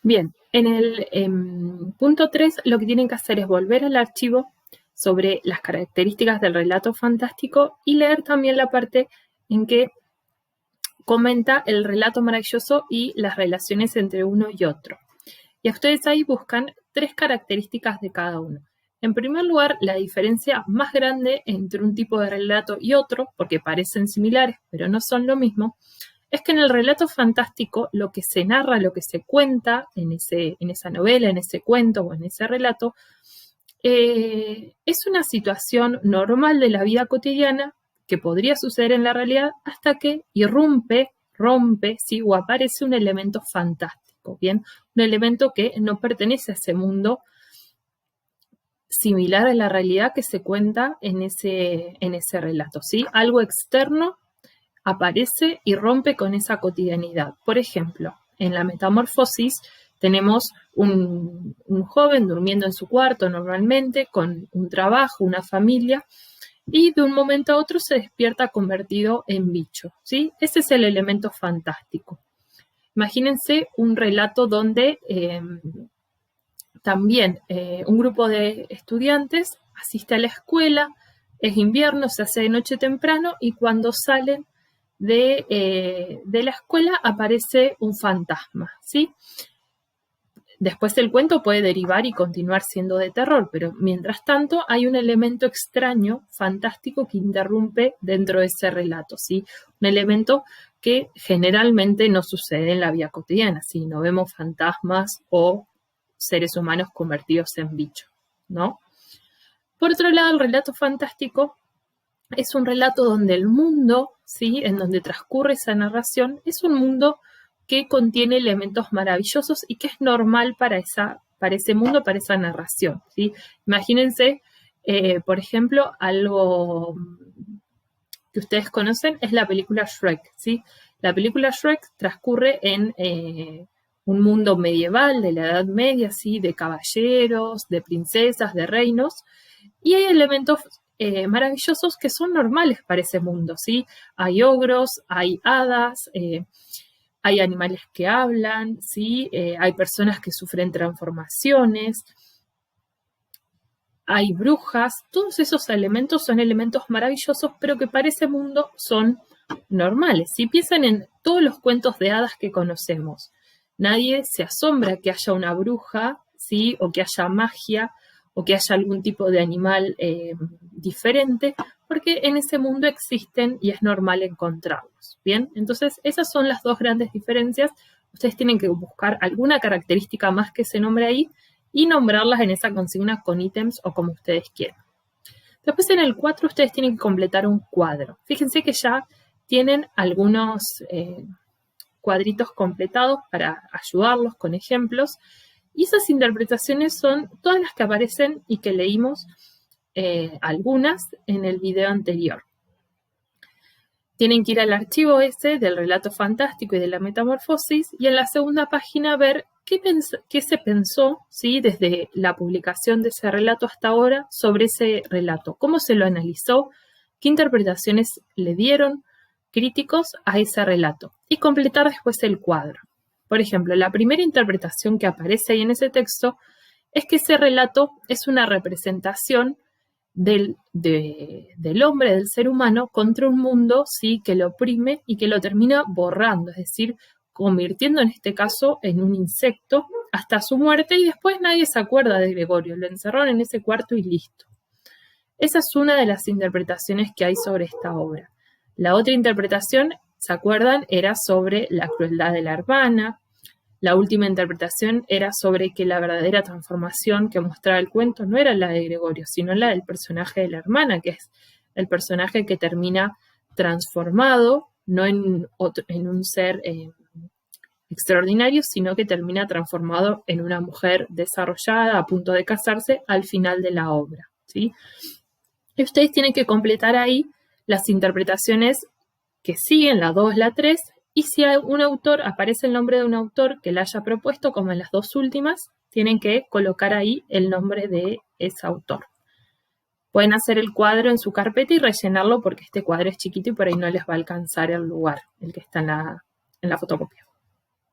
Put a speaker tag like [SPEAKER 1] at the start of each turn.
[SPEAKER 1] Bien, en el punto 3 lo que tienen que hacer es volver al archivo sobre las características del relato fantástico y leer también la parte en que comenta el relato maravilloso y las relaciones entre uno y otro. Y ustedes ahí buscan 3 características de cada uno. En primer lugar, la diferencia más grande entre un tipo de relato y otro, porque parecen similares pero no son lo mismo, es que en el relato fantástico lo que se narra, lo que se cuenta en esa novela, en ese cuento o en ese relato, es una situación normal de la vida cotidiana que podría suceder en la realidad hasta que rompe, ¿sí? O aparece un elemento fantástico, ¿bien? Un elemento que no pertenece a ese mundo similar a la realidad que se cuenta en ese relato, ¿sí? Algo externo aparece y rompe con esa cotidianidad. Por ejemplo, en la Metamorfosis tenemos un joven durmiendo en su cuarto normalmente, con un trabajo, una familia, y de un momento a otro se despierta convertido en bicho, ¿sí? Ese es el elemento fantástico. Imagínense un relato donde también un grupo de estudiantes asiste a la escuela, es invierno, se hace de noche temprano y cuando salen de la escuela aparece un fantasma, ¿sí? Después el cuento puede derivar y continuar siendo de terror, pero mientras tanto hay un elemento extraño, fantástico, que interrumpe dentro de ese relato, ¿sí? Un elemento que generalmente no sucede en la vida cotidiana, ¿sí? No vemos fantasmas o seres humanos convertidos en bichos, ¿no? Por otro lado, el relato fantástico es un relato donde el mundo, ¿sí? En donde transcurre esa narración, es un mundo que contiene elementos maravillosos y que es normal para ese mundo, para esa narración, ¿sí? Imagínense, por ejemplo, algo que ustedes conocen es la película Shrek, ¿sí? La película Shrek transcurre en un mundo medieval, de la Edad Media, ¿sí? De caballeros, de princesas, de reinos, y hay elementos maravillosos que son normales para ese mundo, ¿sí? Hay ogros, hay hadas, hay animales que hablan, ¿sí? Hay personas que sufren transformaciones, hay brujas, todos esos elementos son elementos maravillosos, pero que para ese mundo son normales. Si piensan en todos los cuentos de hadas que conocemos, nadie se asombra que haya una bruja, ¿sí? O que haya magia, o que haya algún tipo de animal diferente, porque en ese mundo existen y es normal encontrarlos. Bien, entonces esas son las 2 grandes diferencias. Ustedes tienen que buscar alguna característica más que se nombre ahí y nombrarlas en esa consigna con ítems o como ustedes quieran. Después en el 4 ustedes tienen que completar un cuadro. Fíjense que ya tienen algunos cuadritos completados para ayudarlos con ejemplos. Y esas interpretaciones son todas las que aparecen y que leímos algunas en el video anterior. Tienen que ir al archivo ese del relato fantástico y de la metamorfosis y en la segunda página ver qué se pensó, ¿sí? Desde la publicación de ese relato hasta ahora sobre ese relato, cómo se lo analizó, qué interpretaciones le dieron críticos a ese relato y completar después el cuadro. Por ejemplo, la primera interpretación que aparece ahí en ese texto es que ese relato es una representación del hombre, del ser humano, contra un mundo, ¿sí? Que lo oprime y que lo termina borrando, es decir, convirtiendo en este caso en un insecto hasta su muerte y después nadie se acuerda de Gregorio, lo encerraron en ese cuarto y listo. Esa es una de las interpretaciones que hay sobre esta obra. La otra interpretación, ¿se acuerdan? Era sobre la crueldad de la hermana. La última interpretación era sobre que la verdadera transformación que mostraba el cuento no era la de Gregorio, sino la del personaje de la hermana, que es el personaje que termina transformado, no en un ser extraordinario, sino que termina transformado en una mujer desarrollada, a punto de casarse, al final de la obra, ¿sí? Y ustedes tienen que completar ahí las interpretaciones que siguen, la 2, la 3, y si hay un autor, aparece el nombre de un autor que la haya propuesto, como en las 2 últimas, tienen que colocar ahí el nombre de ese autor. Pueden hacer el cuadro en su carpeta y rellenarlo porque este cuadro es chiquito y por ahí no les va a alcanzar el lugar, el que está en la fotocopia.